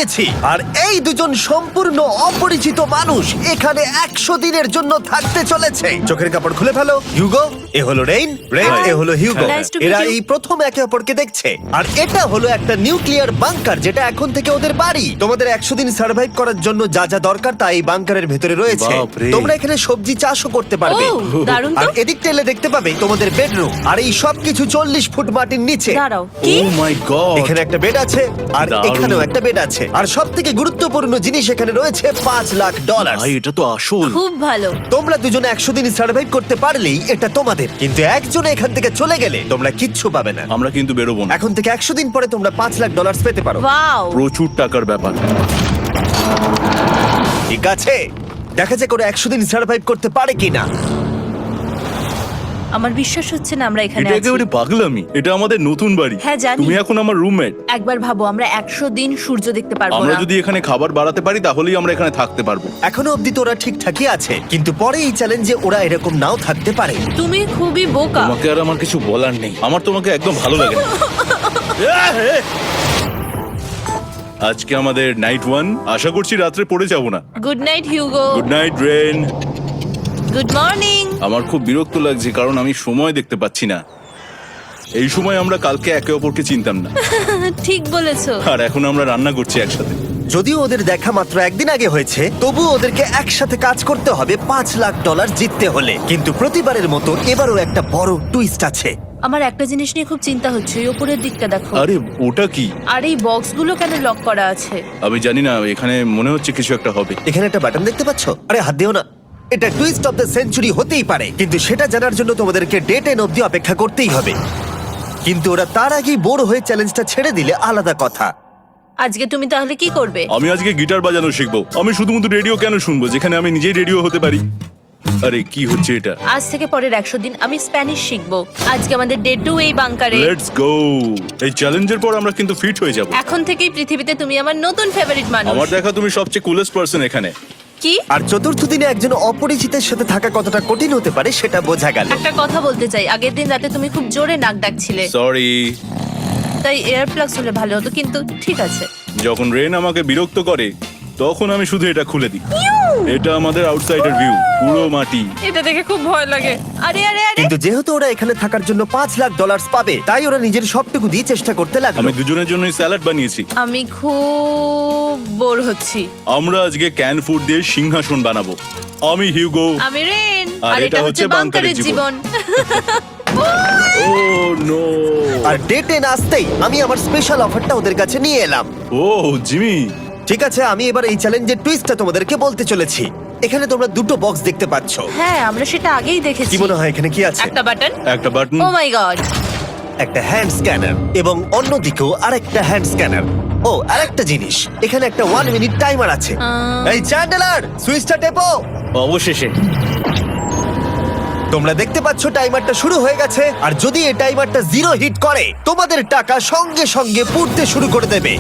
দিয়েছি। আর এই দুজন সম্পূর্ণ অপরিচিত মানুষ এখানে 100 দিনের জন্য থাকতে চলেছে। চোখের কাপড় খুলে ফেলো। হিউগো, এ হলো রেইন, এ হলো হিউগো। Nice to meet এরা you. এই প্রথম একে অপরকে দেখছে। আর এটা হলো একটা নিউক্লিয়ার বাংকার, যেটা এখন থেকে ওদের বাড়ি। তোমাদের 100 দিন সার্ভাইভ করার জন্য যা যা দরকার তা এই বাংকারের ভেতরে রয়েছে। বাপরে। তোমরা এখানে সবজি চাষও করতে পারবে। ও, দারুণ তো। আর এদিক টেলে দেখতে পাবে তোমাদের বেডরুম। আর এই সবকিছু 40 ফুট মাটির নিচে। দাঁড়াও, কি? ও মাই গড। এখানে একটা বেড আছে, আর দারুণ। এখানেও একটা বেড আছে। আর সবথেকে গুরুত্বপূর্ণ জিনিস এখানে রয়েছে $5,00,000। ভাই এটা তো আসল। খুব ভালো। তোমরা দুজনে 100 দিন সার্ভাইভ করতে পারলেই এটা তোমাদের। কিন্তু একজন এখান থেকে চলে গেলে তোমরা কিচ্ছু পাবে না। আমরা কিন্তু বেরোবো না। এখন থেকে 100 দিন পরে তোমরা $5,00,000 পেতে পারো। ওয়াও। প্রচুর টাকার ব্যাপার। ঠিক আছে, দেখা যাক ওরা 100 দিন সার্ভাইভ করতে পারে কিনা। আমার বিশ্বাস হচ্ছে না আমরা এখানে এটা আছি। একেবারে পাগলামি। এটা আমাদের নতুন বাড়ি। হ্যাঁ, জানি। তুমি এখন আমার রুমমেট। একবার ভাবো, আমরা 100 দিন সূর্য দেখতে পারবো আমরা না। যদি এখানে খাবার বাড়াতে পারি তাহলেই আমরা এখানে থাকতে পারবো। এখনো অব্দি তো ওরা ঠিকঠাকই আছে, কিন্তু পরে এই চ্যালেঞ্জে ওরা এরকম নাও থাকতে পারে। তুমি খুবই বোকা। তোমাকে আর আমার কিছু বলার নেই। আমার তোমাকে একদম ভালো লাগে না। আজকে আমাদের নাইট 1। আশা করছি রাত্রে পড়ে যাব না। Good night Hugo. Good night Ren. Good morning. আমার খুব বিরক্ত লাগছে কারণ আমি সময় দেখতে পাচ্ছি না। এই সময় আমরা কালকে একে অপরকে চিনতাম না, ঠিক বলেছো। আর এখন আমরা রান্না করছি একসাথে। যদিও ওদের দেখা মাত্র একদিন আগে হয়েছে, তবুও ওদেরকে একসাথে কাজ করতে হবে $5,00,000 জিততে হলে। কিন্তু প্রতিবারের মতো এবারও একটা বড় টুইস্ট আছে। আমার একটা জিনিস নিয়ে খুব চিন্তা হচ্ছে, ওই উপরের দিকটা দেখো। আরে ওটা কি? আর এই বক্সগুলো কেন লক করা আছে? আমি জানি না, এখানে মনে হচ্ছে কিছু একটা হবে। এখানে একটা বাটন দেখতে পাচ্ছ? আরে হাত দিও না। এটা টুইস্ট অফ দ্য সেঞ্চুরি হতেই পারে, কিন্তু সেটা জানার জন্য তোমাদেরকে ডে 10 অব্দি অপেক্ষা করতেই হবে। কিন্তু ওরা তার আগেই বোর হয়ে চ্যালেঞ্জটা ছেড়ে দিলে আলাদা কথা। আজকে তুমি তাহলে কি করবে? আমি আজকে গিটার বাজানো শিখবো। আমি শুধুমাত্র রেডিও কেন শুনবো যেখানে আমি নিজেই রেডিও হতে পারি? আরে কি হচ্ছে এটা? আজ থেকে পরের 100 দিন আমি স্প্যানিশ শিখবো। আজকে আমাদের ডে 2 এই বাংকারে। Let's go. এই চ্যালেঞ্জের পর আমরা কিন্তু ফিট হয়ে যাব। এখন থেকেই পৃথিবীতে তুমি আমার নতুন ফেভারিট মানুষ। আমার দেখা তুমি সবচেয়ে কুলেস্ট পারসন এখানে। কি? আর চতুর্থ দিনে একজন অপরিচিতের সাথে থাকা কতটা কঠিন হতে পারে সেটা বোঝা গেল। একটা কথা বলতে চাই, আগের দিন রাতে তুমি খুব জোরে নাক ডাকছিলে, সরি। তাই এয়ার প্লাগস হলে ভালো হতো, কিন্তু ঠিক আছে। যখন রেন আমাকে বিরক্ত করে তখন আমি শুধু এটা খুলে দিই। এটা আমাদের আউটসাইডার ভিউ, পুরো মাটি। এটা দেখে খুব ভয় লাগে। আরে আরে আরে, কিন্তু যেহেতু ওরা এখানে থাকার জন্য $5,00,000 পাবে, তাই ওরা নিজের সবটুকু দিয়ে চেষ্টা করতে লাগলো। আমি দুজনের জন্যই স্যালাড বানিয়েছি। আমি খুব বোর হচ্ছি। আমরা আজকে ক্যান ফুড দিয়ে সিংহাসন বানাবো। আমি হিউগো। আমি রেন, আর আর এটা হচ্ছে বাংকারের জীবন। ও নো। আর ডে 10 আসতেই আমি আমার স্পেশাল অফারটা ওদের কাছে নিয়ে এলাম। ও জিমি। ঠিক আছে, আমি এবার এই চ্যালেঞ্জের টুইস্টটা তোমাদেরকে বলতে চলেছি। এখানে তোমরা দুটো বক্স দেখতে পাচ্ছ। হ্যাঁ, আমরা সেটা আগেই দেখেছি। কি মনে হয় এখানে কি আছে? একটা বাটন। একটা বাটন। O my god. একটা হ্যান্ড স্ক্যানার, এবং অন্যদিকেও আরেকটা হ্যান্ড স্ক্যানার। ও, আরেকটা জিনিস, এখানে একটা 1 মিনিট টাইমার আছে। এই চ্যান্ডেলার, সুইচটা টেপো। অবশেষে। তোমরা দেখতে পাচ্ছ টাইমারটা শুরু হয়ে গেছে। আর যদি এই টাইমারটা 0 হিট করে, তোমাদের টাকা সঙ্গে সঙ্গে পুড়তে শুরু করে দেবে।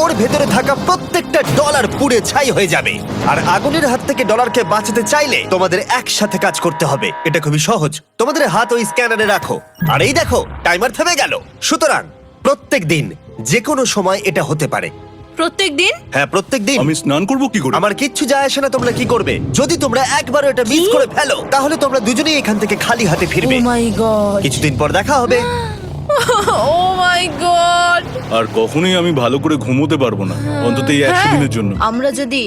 ওর ভেতরে থাকা প্রত্যেকটা ডলার পুড়ে ছাই হয়ে যাবে। আর আগুনের হাত থেকে ডলারকে বাঁচাতে চাইলে তোমাদের একসাথে কাজ করতে হবে। এটা খুবই সহজ। তোমাদের হাত ওই স্ক্যানারে রাখো, আর এই দেখো টাইমার থেমে গেল। সুতরাং প্রত্যেক দিন যে কোনো সময় এটা হতে পারে। প্রত্যেক দিন? হ্যাঁ, প্রত্যেক দিন। আমি স্নান করব কি করে? আমার কিচ্ছু যায় আসে না তোমরা কি করবে। যদি তোমরা একবারও এটা মিস কি? করে ফেলো, তাহলে তোমরা দুজনেই এখান থেকে খালি হাতে ও ফিরবে। মাই গড। কিছুদিন পর দেখা হবে। ও মাই গড। আর কখনোই আমি ভালো করে ঘুমোতে পারবো না, অন্তত এই 100 দিনের জন্য। আমরা যদি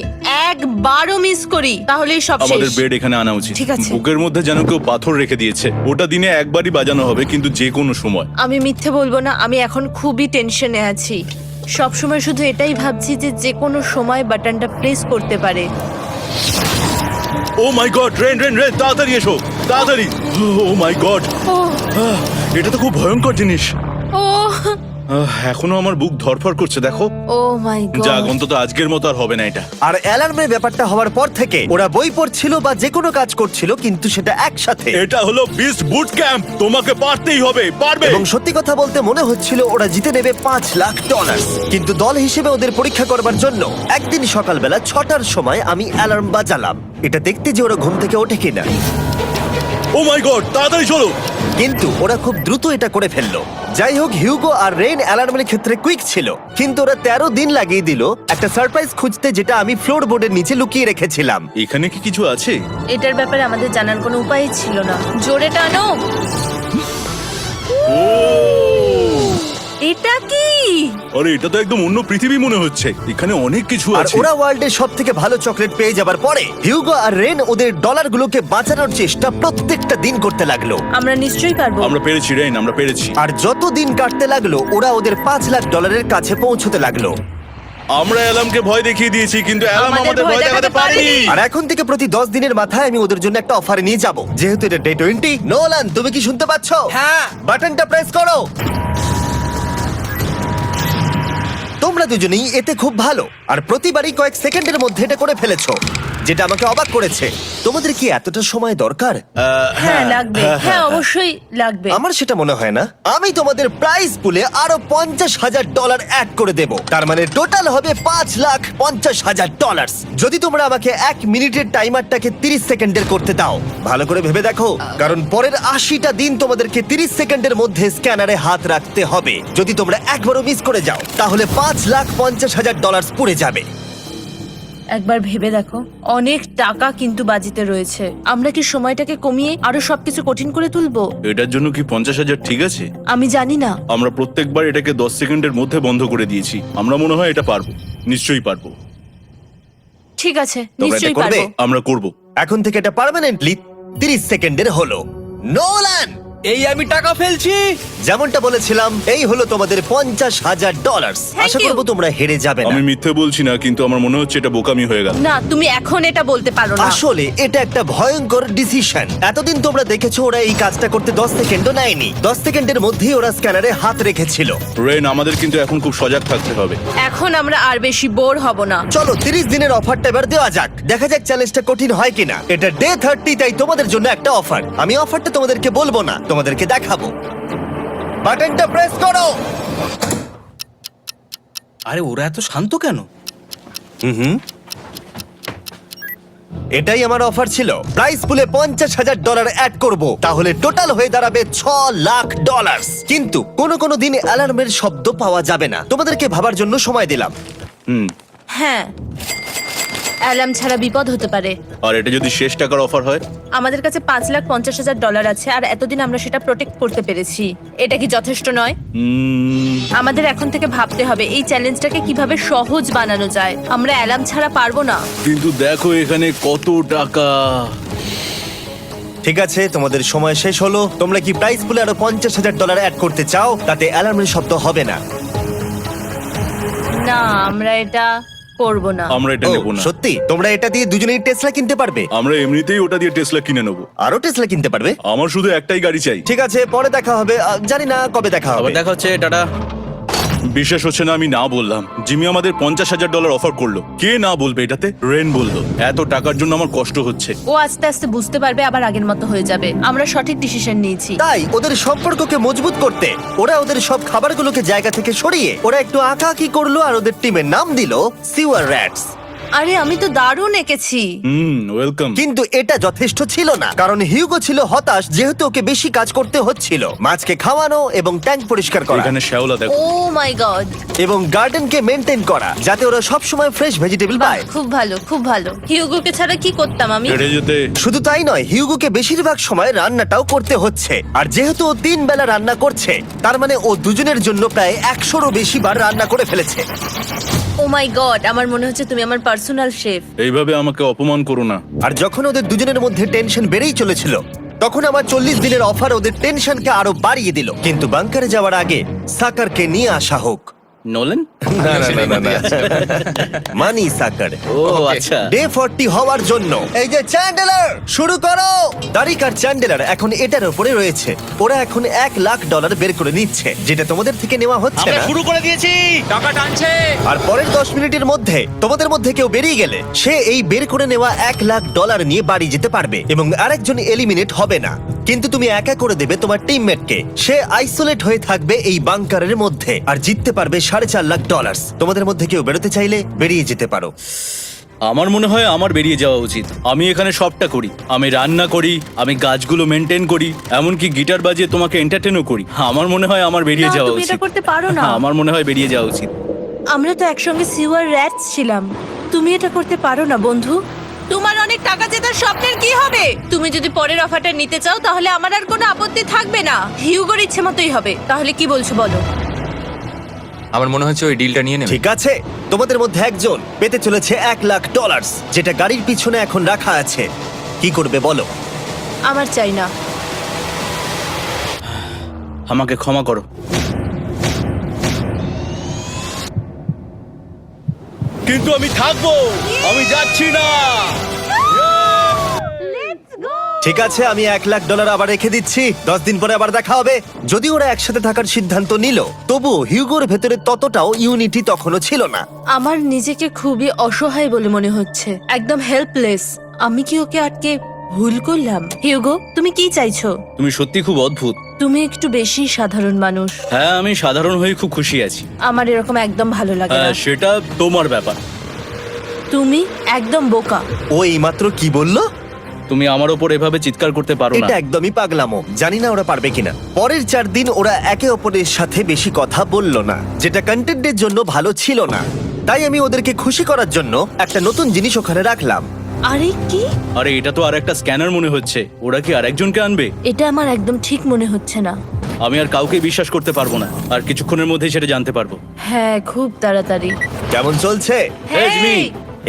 একবারও মিস করি তাহলেই সব আমাদের শেষ। বেড এখানে আনা উচিত। ঠিক আছে। বুকের মধ্যে যেন কেউ পাথর রেখে দিয়েছে। ওটা দিনে একবারই বাজানো হবে, কিন্তু যে কোনো সময়। আমি মিথ্যে বলবো না, আমি এখন খুবই টেনশনে আছি। সব সময় শুধু এটাই ভাবছি যে যে কোনো সময় বাটনটা প্রেস করতে পারে। ও my god, rain rain rain, তাড়াতাড়ি এসো, তাড়াতাড়ি। ও মাই গড, ও এটা তো খুব ভয়ঙ্কর জিনিস। ও এখনো আমার বুক ধরফর করছে, দেখো। ও মাই গড। যাক, অন্তত আজকের মতো আর হবে না এটা। আর অ্যালার্মের ব্যাপারটা হওয়ার পর থেকে ওরা বই পড়ছিল বা যে কোনো কাজ করছিল, কিন্তু সেটা একসাথে। এটা হলো বিস্ট বুট ক্যাম্প, তোমাকে পারতেই হবে, পারবে। এবং সত্যি কথা বলতে মনে হচ্ছিল ওরা জিতে নেবে $5,00,000। কিন্তু দল হিসেবে ওদের পরীক্ষা করবার জন্য একদিন সকালবেলা 6টার সময় আমি অ্যালার্ম বাজালাম, এটা দেখতে যে ওরা ঘুম থেকে ওঠে কিনা। ও মাই গড, তাড়াতাড়ি চলো। কিন্তু ওরা খুব দ্রুত এটা করে ফেললো। যাই হোক, হিউগো আর রেইন অ্যালার্মের ক্ষেত্রে কুইক ছিল, কিন্তু ওরা 13 দিন লাগিয়ে দিল একটা সারপ্রাইজ খুঁজতে, যেটা আমি ফ্লোর বোর্ডের নিচে লুকিয়ে রেখেছিলাম। এখানে কি কিছু আছে? এটার ব্যাপারে আমাদের জানার কোনো উপায় ছিল না। জোরে টানো। এটা কি? আরে এটা তো একদম অন্য পৃথিবী মনে হচ্ছে। এখানে অনেক কিছু আর আছে। ওরা ওয়ার্ল্ডের সব থেকে ভালো চকলেট পেয়ে যাবার পরে হিউগো আর রেন ওদের ডলারগুলোকে বাঁচানোর চেষ্টা প্রত্যেকটা দিন করতে লাগলো। আমরা নিশ্চয়ই পারবো। আমরা পেরেছি রেইন, আমরা পেরেছি। আর যত দিন কাটতে লাগলো, ওরা ওদের $5,00,000 কাছে পৌঁছতে লাগলো। আমরা অ্যালামকে ভয় দেখিয়ে দিয়েছি, কিন্তু অ্যালাম আমাদের ভয় দেখাতে পারেনি। আর এখন থেকে প্রতি 10 দিনের মাথায় আমি ওদের জন্য একটা অফার নিয়ে যাব, যেহেতু এটা ডে 20। নোলান, তুমি কি শুনতে পাচ্ছ? হ্যাঁ। বাটনটা প্রেস করো। তোমরা দুজনেই এতে খুব ভালো, আর প্রতিবারই কয়েক সেকেন্ডের মধ্যে এটা করে ফেলেছো, যেটা আমাকে অবাক করেছে। তোমাদের কি এতটা সময় দরকার? হ্যাঁ লাগবে, হ্যাঁ অবশ্যই লাগবে। আমার সেটা মনে হয় না। আমি তোমাদের প্রাইস পুলে আরো $50,000 অ্যাড করে দেব, তার মানে টোটাল হবে $5,50,000। যদি তোমরা আমাকে 1 মিনিটের টাইমারটাকে 30 সেকেন্ডের করতে দাও। ভালো করে ভেবে দেখো, কারণ পরের 80টা দিন তোমাদেরকে 30 সেকেন্ডের মধ্যে স্ক্যানারে হাত রাখতে হবে। যদি তোমরা একবারও মিস করে যাও, তাহলে $5,50,000 পুড়ে যাবে। একবার ভেবে দেখো, অনেক টাকা কিন্তু বাজিতে রয়েছে। আমরা কি সময়টাকে কমিয়ে আরো সবকিছু কঠিন করে তুলবো? এটার জন্য কি 50,000 ঠিক আছে? আমি জানি না। আমরা প্রত্যেকবার এটাকে 10 সেকেন্ডের মধ্যে বন্ধ করে দিয়েছি। আমরা মনে হয় এটা পারবো, নিশ্চয়ই পারবো। ঠিক আছে, তোমরা এটা নিশ্চয়ই করবে? পারবো। আমরা করব। এখন থেকে এটা পার্মানেন্টলি 30 সেকেন্ডের হলো। নোলান, এই আমি টাকা ফেলছি। যেমনটা বলেছিলাম, এই হলো তোমাদের $50,000। Thank Asha you. করবো তোমরা হেরে যাবে না। আমি মিথ্যে বলছি না, কিন্তু আমার মনে হচ্ছে এটা বোকামি হয়ে গেল। না, তুমি এখন এটা বলতে পারো না। আসলে এটা একটা ভয়ঙ্কর ডিসিশন। এতদিন তোমরা দেখেছো ওরা এই কাজটা করতে 10 সেকেন্ডও নেয়নি। 10 সেকেন্ডের মধ্যেই ওরা স্ক্যানারে হাত রেখেছিল। রেইন, আমাদের কিন্তু এখন খুব সজাগ থাকতে হবে। এখন আমরা আর বেশি বোর হব না। চলো 30 দিনের অফারটা এবার দেওয়া যাক, দেখা যাক চ্যালেঞ্জটা কঠিন হয় কিনা। এটা ডে 30, তাই তোমাদের জন্য একটা অফার। আমি অফারটা তোমাদেরকে বলবো না, তোমাদেরকে দেখাবো। বাটনটা প্রেস করো। আরে ওরা এত শান্ত কেন? এটাই আমার অফার ছিল। প্রাইস পুলে $50,000 অ্যাড করব, তাহলে টোটাল হয়ে দাঁড়াবে $6,00,000। কিন্তু কোনো দিন অ্যালার্মের শব্দ পাওয়া যাবে না। তোমাদেরকে ভাবার জন্য সময় দিলাম। হ্যাঁ, অ্যালার্ম ছাড়া বিপদ হতে পারে। আর এটা যদি শেষ টাকার অফার হয়? আমাদের কাছে $5,50,000 আছে, আর এতদিন আমরা সেটা প্রোটেক্ট করতে পেরেছি। এটা কি যথেষ্ট নয়? আমাদের এখন থেকে ভাবতে হবে এই চ্যালেঞ্জটাকে কিভাবে সহজ বানানো যায়। আমরা অ্যালার্ম ছাড়া পারবো না। কিন্তু দেখো এখানে কত টাকা। ঠিক আছে, তোমাদের সময় শেষ হলো। তোমরা কি প্রাইস পুলে আরো $50,000 অ্যাড করতে চাও? তাতে অ্যালার্মের শব্দ হবে না। না, আমরা এটা করব না। আমরা এটা ও, নেব না। সত্যি? তোমরা এটা দিয়ে দুজনেই টেসলা কিনতে পারবে? আমরা এমনিতেই ওটা দিয়ে টেসলা কিনে নেব। আরো টেসলা কিনতে পারবে? আমার শুধু একটাই গাড়ি চাই। ঠিক আছে, পরে দেখা হবে। জানি না কবে দেখা আবার হবে। দেখা হচ্ছে, টাটা। বিশ্বাস হচ্ছে না আমি না বললাম। জিমি আমাদের $50,000 অফার করলো। কে না বলবে এটাতে? রেন বললো। এত টাকার জন্য আমার কষ্ট হচ্ছে। ও আস্তে আস্তে বুঝতে পারবে, আবার আগের মতো হয়ে যাবে। আমরা সঠিক ডিসিশন নিয়েছি। তাই ওদের সম্পর্ককে মজবুত করতে ওরা ওদের সব খাবারগুলোকে জায়গা থেকে সরিয়ে ওরা একটু আঁকাআঁকি করলো, আর ওদের টিমের নাম দিল সিওয়ার র্যাটস। আরে আমি তো দারুণ এঁকেছি। ওয়েলকাম। কিন্তু এটা যথেষ্ট ছিল না, কারণ হিউগো ছিল হতাশ, যেহেতু ওকে বেশি কাজ করতে হচ্ছিল। মাছকে খাওয়ানো এবং ট্যাঙ্ক পরিষ্কার করা এখানে শ্যাওলা দেখো। ও মাই গড, এবং গার্ডেনকে মেনটেন করা, যাতে ওরা সব সময় ফ্রেশ ভেজিটেবল পায়। খুব ভালো, খুব ভালো। হিউগোকে ছাড়া কি করতাম আমি? হেরে যেতে। শুধু তাই নয়, হিউগোকে বেশিরভাগ সময় রান্নাটাও করতে হচ্ছে। আর যেহেতু ও 3 বেলা রান্না করছে, তার মানে ও দুজনের জন্য প্রায় 100রও বেশি বার রান্না করে ফেলেছে। ও মাই গড, আমার মনে হচ্ছে তুমি আমার পার্সোনাল শেফ। এইভাবে আমাকে অপমান করো না। আর যখন ওদের দুজনের মধ্যে টেনশন বেড়েই চলেছিল, তখন আমার 40 দিনের অফার ওদের টেনশনকে আরো বাড়িয়ে দিল। কিন্তু বাংকারে যাওয়ার আগে সাকারকে নিয়ে আসা হোক। নোলেন? মানি সাকার। ও আচ্ছা। ডে 40 হওয়ার জন্য এই যে চ্যান্ডেলার শুরু করো। তারিক আর চ্যান্ডেলার এখন এটার উপরে রয়েছে। ওরা এখন $1,00,000 বের করে নিচ্ছে, যেটা তোমাদের থেকে নেওয়া হচ্ছে আমরা না। শুরু করে দিয়েছি, টাকা টানছে। আর পরের 10 মিনিটের মধ্যে তোমাদের মধ্যে কেউ বেরিয়ে গেলে সে এই বের করে নেওয়া $1,00,000 নিয়ে বাড়ি যেতে পারবে, এবং আরেকজন এলিমিনেট হবে না। কিন্তু তুমি একা করে দেবে তোমার টিমমেটকে। সে আইসোলেট হয়ে থাকবে এই বাংকারের মধ্যে, আর জিততে পারবে $4.5 লাখ। তোমাদের মধ্যে কেউ বেরোতে চাইলে বেরিয়ে যেতে পারো। আমার মনে হয় আমার বেরিয়ে যাওয়া উচিত। আমি এখানে সবটা করি, আমি রান্না করি, আমি গাছগুলো মেনটেন করি, এমনকি গিটার বাজিয়ে তোমাকে এন্টারটেনও করি। আমার মনে হয় আমার বেরিয়ে না, যাওয়া তুমি এটা উচিত। করতে পারো না। আমার মনে হয় বেরিয়ে যাওয়া উচিত। আমরা তো একসঙ্গে সিওয়ার র্যাটস ছিলাম। তুমি এটা করতে পারো না বন্ধু। তোমার অনেক টাকা জেতার স্বপ্নের কি হবে? তুমি যদি পরের অফারটা নিতে চাও তাহলে আমার আর কোনো আপত্তি থাকবে না। হিউগোর ইচ্ছে মতোই হবে। তাহলে কি বলছো বলো? আমার মনে হচ্ছে ওই ডিলটা নিয়ে নেবে। ঠিক আছে, তোমাদের মধ্যে একজন পেতে চলেছে $1,00,000, যেটা গাড়ির পিছনে এখন রাখা আছে। কি করবে বলো? আমার চাই না। আমাকে ক্ষমা করো। কিন্তু আমি থাকবো, আমি যাচ্ছি না। ঠিক আছে, আমি $1,00,000 আবার রেখে দিচ্ছি। 10 দিন পরে আবার দেখা হবে। যদি ওরা একসাথে থাকার সিদ্ধান্ত নিল, তবুও হিউগোর ভেতরে ততটাও ইউনিটি তখনও ছিল না। আমার নিজেকে খুবই অসহায় বলে মনে হচ্ছে, একদম হেল্পলেস। আমি কি ওকে আটকে ভুল করলাম? হিউগো, তুমি কি চাইছো? তুমি সত্যি খুব অদ্ভুত। তুমি একটু বেশি সাধারণ মানুষ। হ্যাঁ, আমি সাধারণ হয়ে খুব খুশি আছি। আমার এরকম একদম ভালো লাগে না। সেটা তোমার ব্যাপার। তুমি একদম বোকা। ও এইমাত্র কি বললো? তুমি আমার ওপর এভাবে চিৎকার করতে পারো না। এটা একদমই পাগলামো। জানি না ওরা পারবে কিনা। পরের 4 দিন ওরা একে অপরের সাথে বেশি কথা বলল না, যেটা কন্টেন্টের জন্য ভালো ছিল না। তাই আমি ওদেরকে খুশি করার জন্য একটা নতুন জিনিস ওখানে রাখলাম। আরে কি? আরে এটা তো আর একটা স্ক্যানার মনে হচ্ছে। ওরা কি আর একজনকে আনবে? এটা আমার একদম ঠিক মনে হচ্ছে না। আমি আর কাউকে বিশ্বাস করতে পারবো না। আর কিছুক্ষণের মধ্যেই সেটা জানতে পারবো। হ্যাঁ, খুব তাড়াতাড়ি। কেমন চলছে? Hey, Jimmy!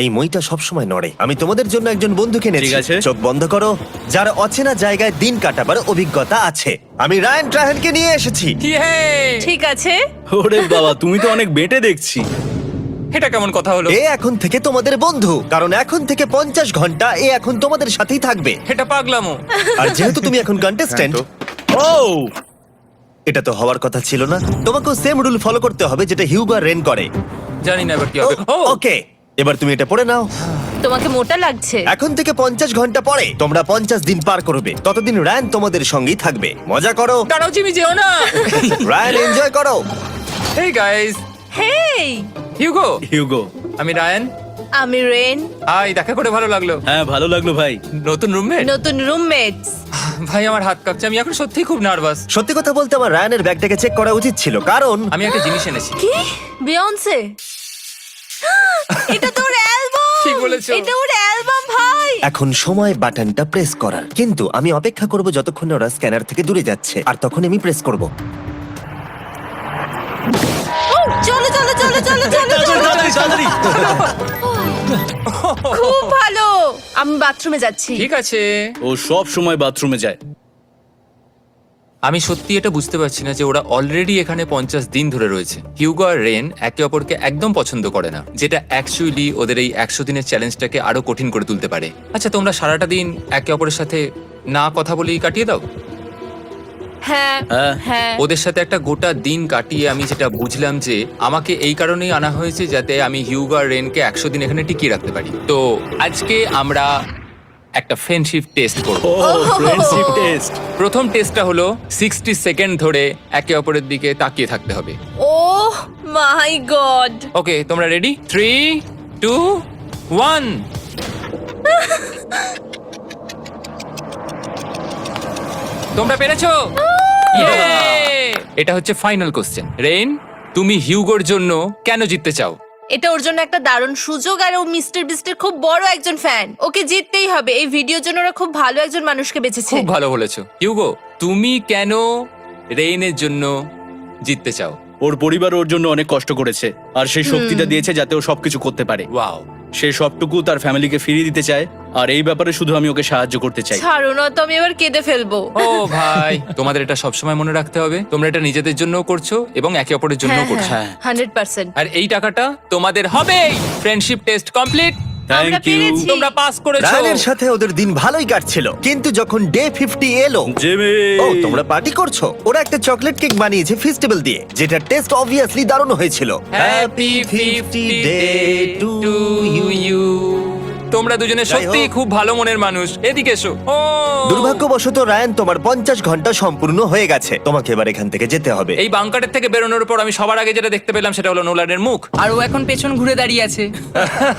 এই মইটা সবসময় নড়ে। আমি তোমাদের জন্য একজন বন্ধুকে এনেছি। ঠিক আছে। চোখ বন্ধ করো। যার অচেনা জায়গায় দিন কাটাবার অভিজ্ঞতা আছে। আমি রায়ান ট্রাহেনকে নিয়ে এসেছি। ইয়ে! ঠিক আছে। ওরে বাবা, তুমি তো অনেক বেটে দেখছি। এটা কেমন কথা হলো? এ এখন থেকে তোমাদের বন্ধু, কারণ এখন থেকে 50 ঘন্টা এ এখন তোমাদের সাথেই থাকবে। এটা পাগলামো। আর যেহেতু তুমি এখন কন্টেস্ট্যান্ট, ও এটা তো হওয়ার কথা ছিল না। তোমাকেও সেম রুল ফলো করতে হবে যেটা হিউগো আর রেন করে। জানি না এবার কি হবে। ও ওকে, এবার তুমি এটা পড়ে নাও। তোমাকে মোটা লাগছে। এখন থেকে 50 ঘন্টা পরে তোমরা 50 দিন পার করবে। ততদিন রায়ান তোমাদের সঙ্গেই থাকবে। মজা করো। দাঁড়াও জিমি, যেও না। রায়ান, এনজয় করো। হেই গাইস, হেই, হিউগো। হিউগো। আমি রায়ান। আমি রেন। হাই, দেখা করে ভালো লাগলো। হ্যাঁ, ভালো লাগলো ভাই। নতুন রুমমেট। নতুন রুমমেটস। ভাই আমার হাত কাঁপছে, আমি এখন সত্যিই খুব নার্ভাস। সত্যি কথা বলতে আমার রায়ানের ব্যাগটাকে চেক করা উচিত ছিল, কারণ আমি একটা জিনিস এনেছি। কি? বিয়ন্সে? এটা তোর অ্যালবাম। ঠিক বলেছো। এটা ওর অ্যালবাম ভাই। এখন সময় বাটনটা প্রেস করার। কিন্তু আমি অপেক্ষা করব যতক্ষণ না ওরা স্ক্যানার থেকে দূরে যাচ্ছে, আর তখন আমি প্রেস করব। ও, চলো চলো চলো চলো চলো চলো। তাড়াতাড়ি। খুব ভালো। আমি বাথরুমে যাচ্ছি। ঠিক আছে। ও সব সময় বাথরুমে যায়। আমি সত্যি এটা বুঝতে পারছি না যে ওরা অলরেডি এখানে 50 দিন ধরে রয়েছে। হিউগো আর রেন একে অপরকে একদম পছন্দ করে না, যেটা অ্যাকচুয়ালি ওদের এই 100 দিনের চ্যালেঞ্জটাকে আরো কঠিন করে তুলতে পারে। আচ্ছা, তোমরা সারাটা দিন একে অপরের সাথে না কথা বলেই কাটিয়ে দাও? হ্যাঁ হ্যাঁ। হ্যাঁ। ওদের সাথে একটা গোটা দিন কাটিয়ে আমি যেটা বুঝলাম যে আমাকে এই কারণেই আনা হয়েছে যাতে আমি হিউগো আর রেনকে 100 দিন এখানে টিকিয়ে রাখতে পারি। তো আজকে আমরা একটা ফ্রেন্ডশিপ টেস্ট করব। ও ফ্রেন্ডশিপ টেস্ট। প্রথম টেস্টটা হলো 60 সেকেন্ড ধরে একে অপরের দিকে তাকিয়ে থাকতে হবে। ওহ মাই গড। ওকে, তোমরা রেডি? 3, 2, 1। তোমরা পেরেছো? Yay! এটা হচ্ছে ফাইনাল কোশ্চেন। রেইন, তুমি হিউগোর জন্য কেন জিততে চাও? এটা ওর জন্য একটা দারুণ সুযোগ, আর ও মিস্টার বিস্টের খুব বড় একজন ফ্যান। ওকে জিততেই হবে। এই ভিডিওর জন্য ওরা খুব ভালো একজন মানুষকে বেঁচেছে। খুব ভালো বলেছো। হিউগো, তুমি কেন রেইনের জন্য জিততে চাও? ওর পরিবার ওর জন্য অনেক কষ্ট করেছে, আর সেই শক্তিটা দিয়েছে যাতে ও সবকিছু করতে পারে। ওয়াও। সে সবটুকু তার ফ্যামিলিকে ফিরিয়ে দিতে চায়, আর এই ব্যাপারে শুধু আমি ওকে সাহায্য করতে চাই। ছাড়ো না তো, আমি এবার কেঁদে ফেলবো। ও ভাই, তোমাদের এটা সবসময় মনে রাখতে হবে। তোমরা এটা নিজেদের জন্যও করছো এবং একে অপরের জন্যও করছো। হ্যাঁ। 100%। আর এই টাকাটা তোমাদের হবেই। Friendship test complete. আমরা থ্যাংক ইউ পেরেছি। তোমরা পাস করেছো। রায়ানের সাথে ওদের দিন ভালোই কাটছিল, কিন্তু যখন ডে 50 এলো, জিমি। ও তোমরা পার্টি করছো। ওরা একটা চকলেট কেক বানিয়েছে ফেস্টিভ্যাল দিয়ে, যেটা টেস্ট অবভিয়াসলি দারুণ হয়েছিল। Happy 50 day to you. তোমরা দুজনে যাই সত্যি হোক। খুব ভালো মনের মানুষ, এদিকে এসো। ও দুর্ভাগ্যবশত রায়ান, তোমার 50 ঘন্টা সম্পূর্ণ হয়ে গেছে। তোমাকে এবার এখান থেকে যেতে হবে। এই বাংকারের থেকে বেরোনোর পর আমি সবার আগে যেটা দেখতে পেলাম সেটা হলো নোলানের মুখ। আর ও এখন পেছন ঘুরে দাঁড়িয়ে আছে।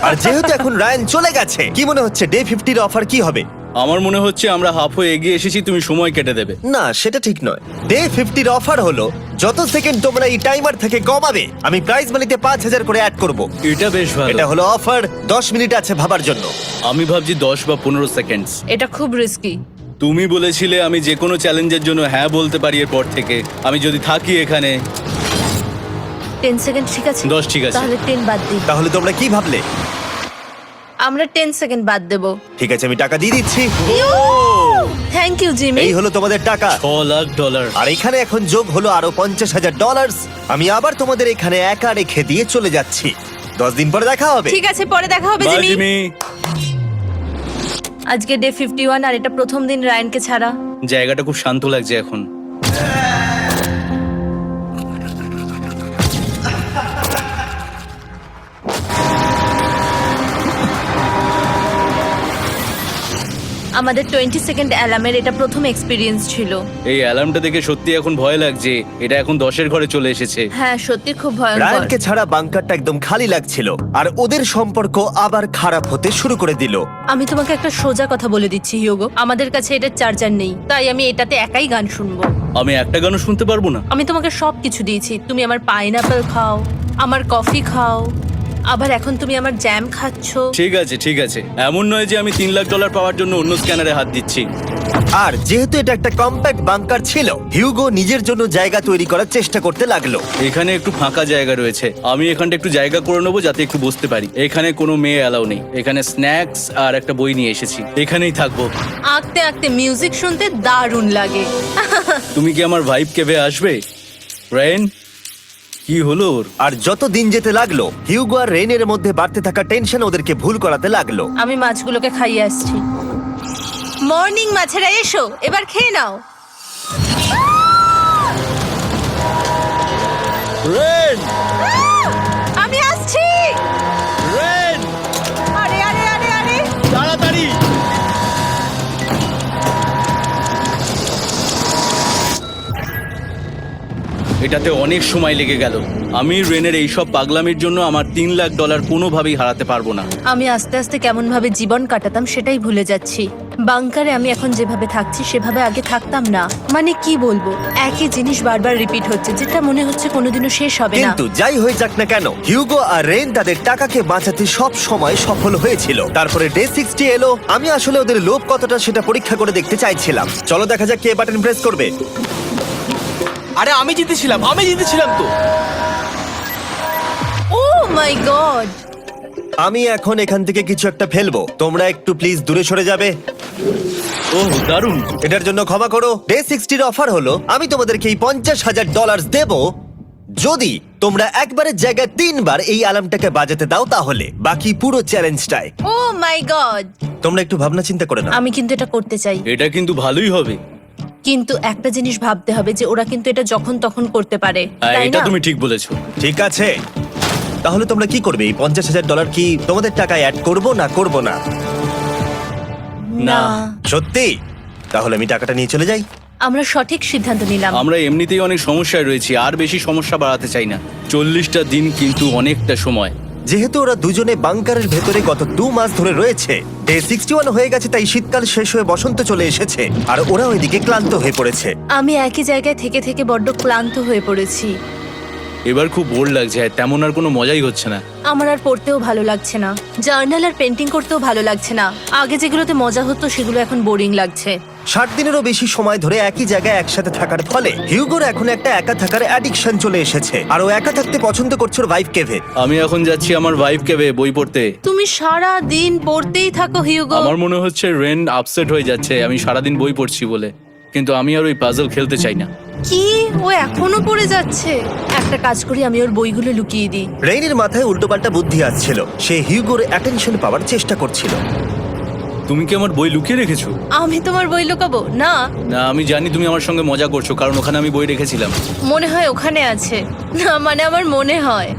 আর যেহেতু এখন রায়ান চলে গেছে, কি মনে হচ্ছে ডে 50 এর অফার কি হবে? আমার মনে হচ্ছে আমরা হাফ হয়ে এগিয়ে এসেছি, তুমি সময় কেটে দেবে। না, সেটা ঠিক নয়। ডে 50 এর অফার হলো যত সেকেন্ড তোমরা এই টাইমার থেকে কমাবে, আমি প্রাইজ মানিতে 5000 করে অ্যাড করব। এটা বেশ ভালো। এটা হলো অফার। 10 মিনিট আছে ভাবার জন্য। আমি ভাবছি 10 বা 15 সেকেন্ডস। এটা খুব রিস্কি। তুমি বলেছিলে আমি যে কোনো চ্যালেঞ্জের জন্য হ্যাঁ বলতে পারি এরপর থেকে। আমি যদি থাকি এখানে 10 সেকেন্ড ঠিক আছে? 10 ঠিক আছে। তাহলে 10 বাদ দিই। তাহলে তোমরা কি ভাবলে? আমরা 10 সেকেন্ড বাদ দেব। ঠিক আছে, আমি টাকা দিয়ে দিচ্ছি। Thank you Jimmy. এই হলো তোমাদের টাকা। $6,00,000। আর এখানে এখন যোগ হলো আরো $50,000। আমি আবার তোমাদের এখানে একা রেখে দিয়ে চলে যাচ্ছি। 10 দিন পরে দেখা হবে। ঠিক আছে, পরে দেখা হবে বাই জিমি। জিমি। আজকে ডে 51 আর এটা প্রথম দিন রায়ানকে ছাড়া। জায়গাটা খুব শান্ত লাগছে এখন। আমাদের 20 সেকেন্ড অ্যালার্মের এটা প্রথম এক্সপিরিয়েন্স ছিল। এই অ্যালার্মটা দেখে সত্যি এখন ভয় লাগছে। এটা এখন 10-এর ঘরে চলে এসেছে। হ্যাঁ, সত্যি খুব ভয়ঙ্কর। রায়ানকে ছাড়া বাংকারটা একদম খালি লাগছিল, আর ওদের সম্পর্ক আবার খারাপ হতে শুরু করে দিল। আমি তোমাকে একটা সোজা কথা বলে দিচ্ছি হিউগো, আমাদের কাছে এটার চার্জার নেই, তাই আমি এটাতে একাই গান শুনবো। আমি একটা গানও শুনতে পারবো না। আমি তোমাকে সবকিছু দিয়েছি, তুমি আমার পাইনাপেল খাও, আমার কফি খাও, আবার এখন তুমি আমার জ্যাম খাচ্ছো। ঠিক আছে ঠিক আছে, এমন নয় যে আমি $3,00,000 পাওয়ার জন্য অন্য স্ক্যানারে হাত দিচ্ছি। আর যেহেতু এটা একটা কম্প্যাক্ট বাংকার ছিল, হিউগো নিজের জন্য জায়গা তৈরি করার চেষ্টা করতে লাগলো। এখানে একটু ফাঁকা জায়গা রয়েছে, আমি এখানটা একটু জায়গা করে নেবো যাতে একটু বসতে পারি। এখানে কোনো মেয়ে অ্যালাউ নেই। এখানে স্ন্যাক্স আর একটা বই নিয়ে এসেছি, এখানেই থাকবো। আঁকতে আঁকতে মিউজিক শুনতে দারুণ লাগে। তুমি কি আমার ভাইব কেভে আসবে? রেন, কি হলো ওর? আর যত দিন যেতে লাগলো, হিউগো আর রেনের মধ্যে বাড়তে থাকা টেনশন ওদেরকে ভুল করাতে লাগলো। আমি মাছগুলোকে খাইয়ে আসছি। মর্নিং মাছেরা, এসো এবার খেয়ে নাও। রেন, আমি আসছি। রেন, আরে আরে আরে আরে, তাড়াতাড়ি। এটাতে অনেক সময় লেগে গেল। আমি রেনের এইসব পাগলামির জন্য আমার $3,00,000 কোনোভাবেই হারাতে পারবো না। আমি আস্তে আস্তে কেমন ভাবে জীবন কাটাতাম সেটাই ভুলে যাচ্ছি। বাংকারে আমি এখন যেভাবে থাকছি সেভাবে আগে থাকতাম না। মানে কি বলবো, একই জিনিস বারবার রিপিট হচ্ছে, যেটা মনে হচ্ছে কোনোদিনও শেষ হবে না। কিন্তু যাই হয়ে যাক না কেন, হিউগো আর রেন তাদের টাকাকে বাঁচাতে সব সময় সফল হয়েছিল। তারপরে ডে 60 এলো। আমি আসলে ওদের লোভ কতটা সেটা পরীক্ষা করে দেখতে চাইছিলাম। চলো দেখা যাক কে বাটন প্রেস করবে। আরে আমি জিতেছিলাম তো। ও মাই গড! আমি এখন এখান থেকে কিছু একটা ফেলবো, তোমরা একটু প্লিজ দূরে সরে যাবে। ওহ দারুণ। এটার জন্য ক্ষমা করো। ডে 60 এর অফার হলো আমি তোমাদেরকে এই $50,000 দেব যদি তোমরা একবারের জায়গায় 3 বার এই অ্যালার্মটাকে বাজাতে দাও, তাহলে বাকি পুরো চ্যালেঞ্জটাই। ও মাই গড! তোমরা একটু ভাবনা চিন্তা করে নাও। আমি কিন্তু এটা করতে চাই, এটা কিন্তু ভালোই হবে। কিন্তু একটা জিনিস ভাবতে হবে যে ওরা কিন্তু এটা যখন তখন করতে পারে, হ্যাঁ, তাই এটা না? তুমি ঠিক বলেছো। ঠিক আছে, তাহলে তোমরা কি করবে? এই $50,000 কি তোমাদের টাকায় অ্যাড করবো না করবো না? না, সত্যি? তাহলে আমি টাকাটা নিয়ে চলে যাই। আমরা সঠিক সিদ্ধান্ত নিলাম। আমরা এমনিতেই অনেক সমস্যায় রয়েছি, আর বেশি সমস্যা বাড়াতে চাই না। 40টা দিন কিন্তু অনেকটা সময়। যেহেতু ওরা দুজনে বাংকারের ভেতরে গত 2 মাস ধরে রয়েছে, ডে 61 হয়ে গেছে, তাই শীতকাল শেষ হয়ে বসন্ত চলে এসেছে, আর ওরা ওইদিকে ক্লান্ত হয়ে পড়েছে। আমি একই জায়গায় থেকে থেকে বড্ড ক্লান্ত হয়ে পড়েছি। এবার খুব বোর লাগছে, তেমন আর কোনো মজাই হচ্ছে না। আমার আর পড়তেও ভালো লাগছে না, জার্নাল আর পেন্টিং করতেও ভালো লাগছে না। আগে যেগুলোতে মজা হতো সেগুলো এখন বোরিং লাগছে। 60 দিনেরও বেশি সময় ধরে একই জায়গায় একসাথে থাকার ফলে হিউগোর এখন একটা একা থাকার অ্যাডিকশন চলে এসেছে, আর ও একা থাকতে পছন্দ করছে ওর ভাইফ কেভে। আমি এখন যাচ্ছি আমার ওয়াইফ কেভে বই পড়তে। তুমি সারা দিন পড়তেই থাকো হিউগো। আমার মনে হচ্ছে রেন আপসেট হয়ে যাচ্ছে আমি সারাদিন বই পড়ছি বলে, কিন্তু আমি আর ওই পাজল খেলতে চাই না। কি, ও এখনো পড়ে যাচ্ছে? একটা কাজ করি, আমি ওর বইগুলো লুকিয়ে দিই। রেইনের মাথায় উল্টোপাল্টা বুদ্ধি আসছিল, সে হিউগোর অ্যাটেনশন পাওয়ার চেষ্টা করছিল। তুমি কি আমার বই লুকিয়ে রেখেছো? আমি তোমার বই লুকাবো না? না, আমি জানি তুমি আমার সঙ্গে মজা করছো, কারণ ওখানে আমি বই রেখেছিলাম। মনে হয় ওখানে আছে। না মানে আমার মনে হয়।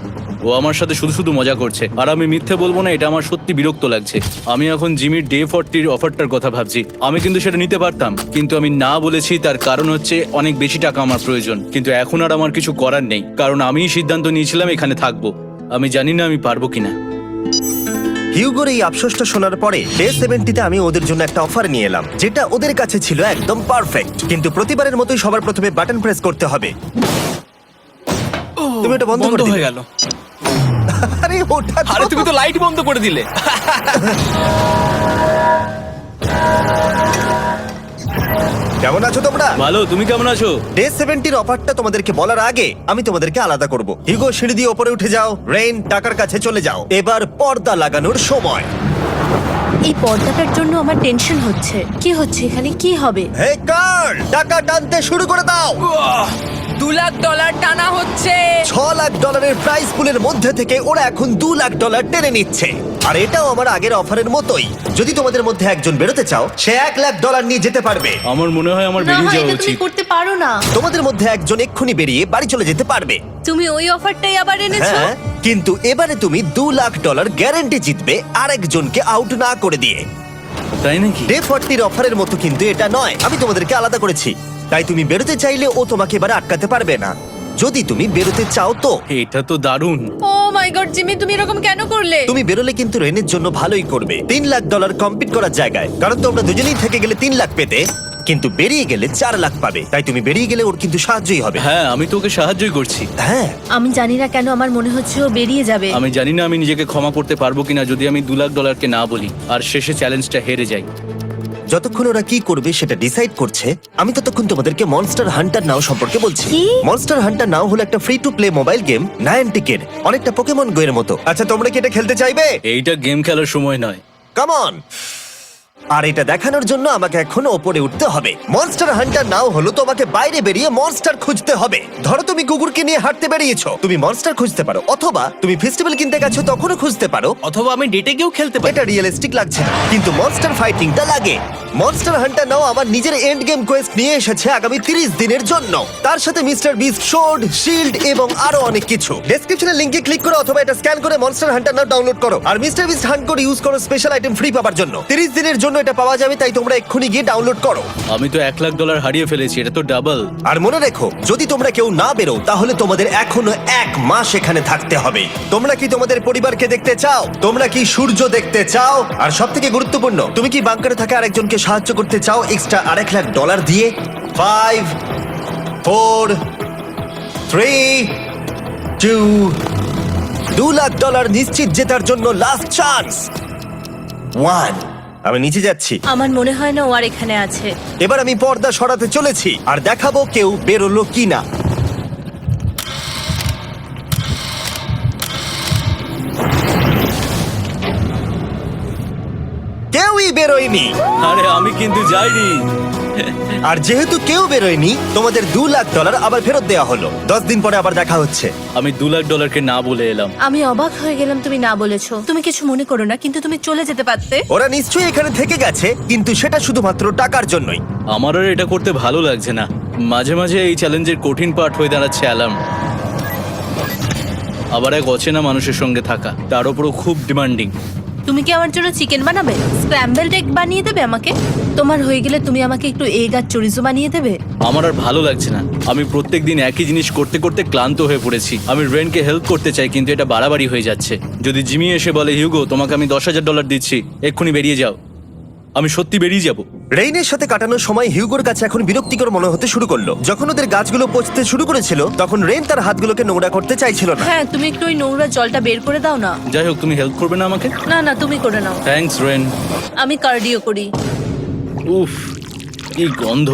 ও আমার সাথে শুধু শুধু মজা করছে, আর আমি মিথ্যে বলবো না, এটা আমার সত্যি বিরক্ত লাগছে। আমি এখন জিমির ডে 40 অফারটার কথা ভাবছি। আমি কিন্তু সেটা নিতে পারতাম, কিন্তু আমি না বলেছি। তার কারণ হচ্ছে অনেক বেশি টাকা আমার প্রয়োজন, কিন্তু এখন আর আমার কিছু করার নেই, কারণ আমিই সিদ্ধান্ত নিয়েছিলাম এখানে থাকবো। আমি জানি না আমি পারবো কিনা। হিউগোর এই আফসোসটা শোনার পরে ডে 70-তে আমি ওদের জন্য একটা অফার নিয়ে এলাম, যেটা ওদের কাছে ছিল একদম পারফেক্ট। কিন্তু প্রতিবারের মতোই সবার প্রথমে বাটন প্রেস করতে হবে। তুমি এটা বন্ধ করে হয়ে দিলে। গেল। আরে ওটা তো- আরে তুমি তো লাইট বন্ধ করে দিলে। কেমন আছো তোমরা? ভালো, তুমি কেমন আছো? ডে 70-র অফারটা তোমাদেরকে বলার আগে আমি তোমাদেরকে আলাদা করব। হিগো, সিঁড়ি দিয়ে ওপরে উঠে যাও। রেইন, টাকার কাছে চলে যাও। এবার পর্দা লাগানোর সময়। এই পর্দাটার জন্য আমার টেনশন হচ্ছে। কি হচ্ছে এখানে, কি হবে? হে কার্ল, টাকা টানতে শুরু করে দাও। $2,00,000 টানা হচ্ছে। $6,00,000 প্রাইস পুলের মধ্যে থেকে ওরা এখন $2,00,000 টেনে নিচ্ছে। আর এটাও আমার আগের অফারের মতোই। যদি তোমাদের মধ্যে একজন বেরোতে চাও, সে $1,00,000 নিয়ে যেতে পারবে। আমার মনে হয় আমার না, বেরিয়ে যাওয়া এটা তুমি উচিত। করতে পারো না। তোমাদের মধ্যে একজন এক্ষুনি বেরিয়ে বাড়ি চলে যেতে পারবে। তুমি ওই অফারটাই আবার এনেছো। হ্যাঁ, কিন্তু এবারে তুমি $2,00,000 গ্যারান্টি জিতবে আরেকজনকে আউট না করে দিয়ে। তাই নাকি? ডে 40-র অফারের মতো কিন্তু এটা নয়। আমি তোমাদেরকে আলাদা করেছি, তাই তুমি বেরোতে চাইলে ও তোমাকে এবারে আটকাতে পারবে না। যদি তুমি বেরোতে চাও তো। এটা তো দারুণ। ও মাই গড জিমি, তুমি এরকম কেন করলে? তুমি বেরোলে কিন্তু রেনের জন্য ভালোই করবে। $3,00,000 কম্পিট করার জায়গায়, কারণ তোমরা দুজনেই থেকে গেলে 3 লাখ পেতে, কিন্তু বেরিয়ে গেলে 4 লাখ পাবে। তাই তুমি বেরিয়ে গেলে ওর কিন্তু সাহায্যই হবে। হ্যাঁ, আমি তোকে সাহায্যই করছি। হ্যাঁ, আমি জানি না কেন আমার মনে হচ্ছে ও বেরিয়ে যাবে। আমি জানি না আমি নিজেকে ক্ষমা করতে পারবো কিনা যদি আমি $2,00,000 না বলি আর শেষে চ্যালেঞ্জটা হেরে যাই। যতক্ষণ ওরা কি করবে সেটা ডিসাইড করছে, আমি ততক্ষণ তোমাদেরকে মনস্টার হান্টার নাও সম্পর্কে বলছি। কি? মনস্টার হান্টার নাও হলো একটা free to play mobile game, নায়ান্টিকের, অনেকটা পোকেমন গো এর মতো। আচ্ছা, তোমরা কি এটা খেলতে চাইবে? এইটা গেম খেলার সময় নয়। Come on. আর এটা দেখানোর জন্য আমাকে এখন ওপরে উঠতে হবে। মনস্টার হান্টার নাও হলো তোমাকে বাইরে বেরিয়ে মনস্টার খুঁজতে হবে। ধরো তুমি কুকুরকে নিয়ে হাঁটতে বেরিয়েছো, তুমি মনস্টার খুঁজতে পারো, অথবা তুমি ফেস্টিভ্যাল কিনতে গেছো তখনও খুঁজতে পারো। অথবা আমি ডেটে গিয়েও খেলতে পারি। এটা রিয়েলিস্টিক লাগছে না, কিন্তু মনস্টার ফাইটিংটা লাগে। মনস্টার হান্টার নাও আমার নিজের এন্ড গেম কোয়েস্ট নিয়ে এসেছে আগামী 30 দিনের জন্য। তার সাথে মিস্টার বিস্ট সোর্ড, শিল্ড এবং আরো অনেক কিছু। ডেসক্রিপশনের লিংকে ক্লিক করো অথবা এটা স্ক্যান করে মনস্টার হান্টার নাও ডাউনলোড করো। আর মিস্টার বিস্ট হান্ট করে ইউজ করো স্পেশাল আইটেম ফ্রি পাওয়ার জন্য। 30 দিনের জন্য এটা পাওয়া যাবে, তাই তোমরা এক্ষুনি গিয়ে ডাউনলোড করো। আমি তো $1,00,000 হারিয়ে ফেলেছি, এটা তো ডাবল। আর মনে রেখো, যদি তোমরা কেউ না বেরো তাহলে তোমাদের এখনো 1 মাস এখানে থাকতে হবে। তোমরা কি তোমাদের পরিবারকে দেখতে চাও? তোমরা কি সূর্য দেখতে চাও? আর সবথেকে গুরুত্বপূর্ণ, তুমি কি বাংকারে থাকা আরেকজনকে সাহায্য করতে চাও এক্সট্রা $1,00,000 দিয়ে? 5 4 3 2 $2,00,000 নিশ্চিত জেতার জন্য লাস্ট চান্স। 1। আমি নিচে যাচ্ছি। আমার মনে হয় না ও আর এখানে আছে। এবার আমি পর্দা সরাতে চলেছি আর দেখাবো কেউ বেরোলো কিনা। কেউই বেরোয়নি। আরে আমি কিন্তু যাইনি। আর যেহেতু কেউ বেরোয়নি, তোমাদের $2,00,000 আবার ফেরত দেওয়া হলো। 10 দিন পরে আবার দেখা হচ্ছে। আমি $2,00,000 না বলে এলাম। আমি অবাক হয়ে গেলাম তুমি না বলেছো। তুমি কিছু মনে করো না, কিন্তু তুমি চলে যেতে পারতে। ওরা নিশ্চয়ই এখানে থেকে গেছে, কিন্তু সেটা শুধুমাত্র টাকার জন্যই। আমার আর এটা করতে ভালো লাগছে না। মাঝে মাঝে এই চ্যালেঞ্জের কঠিন পার্ট হয়ে দাঁড়াচ্ছে অ্যালার্ম। আবার এক অচেনা মানুষের সঙ্গে থাকা, তার উপরও খুব ডিমান্ডিং। তুমি কি আমার জন্য চিকেন বানাবে? স্ক্র্যাম্বলড এগ বানিয়ে দেবে আমাকে? তোমার হয়ে গেলে তুমি আমাকে একটু এগ আর চরিজো বানিয়ে দেবে? আমার আর ভালো লাগছে না। আমি প্রত্যেকদিন একই জিনিস করতে করতে ক্লান্ত হয়ে পড়েছি। আমি রেনকে হেল্প করতে চাই, কিন্তু এটা বাড়াবাড়ি হয়ে যাচ্ছে। যদি জিমি এসে বলে, হিউগো তোমাকে আমি $10,000 দিচ্ছি, এক্ষুনি বেরিয়ে যাও, আমি সত্যি বেরিয়ে যাব। রেইনের সাথে কাটানোর সময় হিউগোর কাছে এখন বিরক্তিকর মনে হতে শুরু করলো। যখন ওদের গাছগুলো পচতে শুরু করেছিল, তখন রেইন তার হাতগুলোকে নোংরা করতে চাইছিল না। হ্যাঁ, তুমি একটু ওই নোংরা জলটা বের করে দাও না। যাই হোক, তুমি হেল্প করবে না আমাকে? না না, তুমি করে নাও। Thanks Ren. আমি কার্ডিও করি। উফ, কি গন্ধ।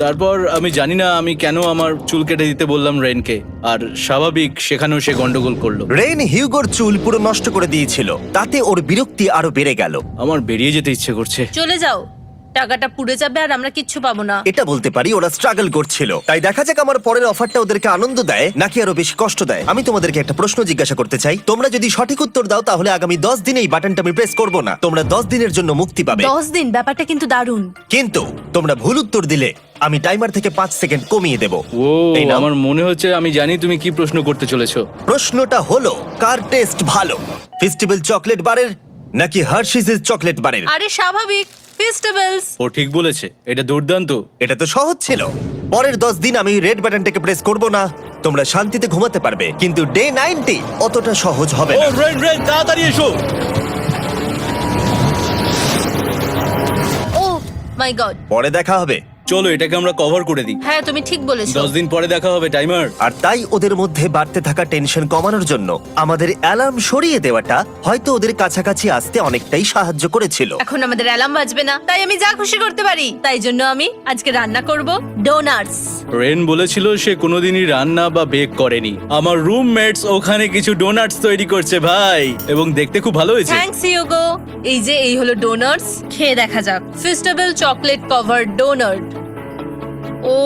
তারপর আমি জানি না আমি কেন আমার চুল কেটে দিতে বললাম রেনকে, আর স্বাভাবিক সেখানেও সে গন্ডগোল করলো। রেইন হিউগোর চুল পুরো নষ্ট করে দিয়েছিল, তাতে ওর বিরক্তি আরো বেড়ে গেল। আমার বেরিয়ে যেতে ইচ্ছে করছে। চলে যাও, টাকাটা পুড়ে যাবে আর আমরা কিচ্ছু পাবো না। এটা বলতে পারি ওরা স্ট্রাগল করছিল। তাই দেখা যাক আমার পরের অফারটা ওদেরকে আনন্দ দেয় নাকি আরো বেশি কষ্ট দেয়। আমি তোমাদেরকে একটা প্রশ্ন জিজ্ঞাসা করতে চাই। তোমরা যদি সঠিক উত্তর দাও তাহলে আগামী 10 দিনে এই বাটনটা আমি প্রেস করব না। তোমরা 10 দিনের জন্য মুক্তি পাবে। 10 দিন? ব্যাপারটা কিন্তু দারুণ। কিন্তু তোমরা ভুল উত্তর দিলে আমি টাইমার থেকে 5 সেকেন্ড কমিয়ে দেব। ও এই নাও। আমার মনে হচ্ছে আমি জানি তুমি কি প্রশ্ন করতে চলেছো। প্রশ্নটা হলো কার টেস্ট ভালো, ফেস্টিভ্যাল চকলেট বারের নাকি হার্শিসের চকলেট বারের? আরে স্বাভাবিক, ফেস্টিভ্যালস। ও ঠিক বলেছে, এটা দুর্দান্ত। এটা তো সহজ ছিল। পরের 10 দিন আমি রেড বাটনটাকে প্রেস করব না, তোমরা শান্তিতে ঘুমাতে পারবে। কিন্তু ডে 90 অতটা সহজ হবে না। রেন রেন তাড়াতাড়ি এসো। ও মাই গড। পরে দেখা হবে। চলো এটাকে আমরা কভার করে দিই। হ্যাঁ তুমি ঠিক বলেছো। 10 দিন পরে দেখা হবে টাইমার। আর তাই ওদের মধ্যে বাড়তে থাকা টেনশন কমানোর জন্য আমাদের অ্যালার্ম সরিয়ে দেওয়াটা হয়তো ওদের কাছাকাছি আসতে অনেকটাই সাহায্য করেছিল। এখন আমাদের অ্যালার্ম বাজবে না, তাই আমি যা খুশি করতে পারি। তাই জন্য আমি আজকে রান্না করব ডোনাটস। রেন বলেছিল সে কোনোদিনই রান্না বা বেক করেনি। আমার রুমমেটস ওখানে কিছু ডোনাটস তৈরি করছে ভাই, এবং দেখতে খুব ভালো হয়েছে। থ্যাঙ্কস ইয়োগো। এই হলো ডোনাটস, খেয়ে দেখা যাক। Festival chocolate cover donut. Oh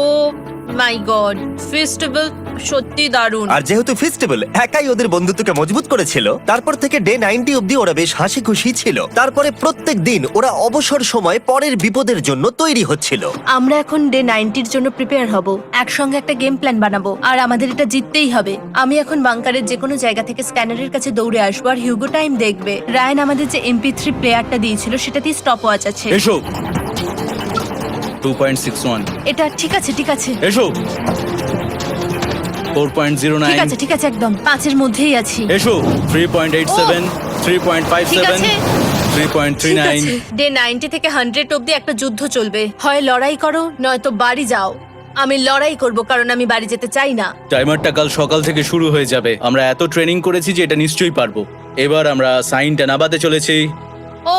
my god, festival সত্যি দারুণ। আর যেহেতু ফেস্টিভ্যাল একাই ওদের বন্ধুত্বকে মজবুত করেছিল, তারপর থেকে ডে 90 অব্দি ওরা বেশ হাসি খুশি ছিল। তারপরে প্রত্যেক দিন ওরা অবসর সময় পরের বিপদের জন্য তৈরি হচ্ছিল। আমরা এখন ডে 90-র জন্য প্রিপেয়ার হব। একসঙ্গে একটা গেম প্ল্যান বানাবো, আর আমাদের এটা জিততেই হবে। আমি এখন বাংকারের যে কোনো জায়গা থেকে স্ক্যানারের কাছে দৌড়ে আসবো, আর হিউগো টাইম দেখবে। রায়ান আমাদের যে MP3 প্লেয়ারটা দিয়েছিল সেটাতেই স্টপ ওয়াচ আছে। এসো 2.61। এটা ঠিক আছে, ঠিক আছে, এসো ঠিক 4.09। আছে, ঠিক আছে, একদম 5-এর মধ্যেই আছি। এসো 3.87, ঠিক 3.57, আছে। 3.39। ডে 90 থেকে 100 অব্দি একটা যুদ্ধ চলবে। হয় লড়াই করো, নয়তো বাড়ি যাও। আমি লড়াই করব, কারণ আমি বাড়ি যেতে চাই না। টাইমারটা কাল সকাল থেকে শুরু হয়ে যাবে। আমরা এত ট্রেনিং করেছি যে এটা নিশ্চয়ই পারবো। এবার আমরা সাইনটা নাবাতে চলেছি। ও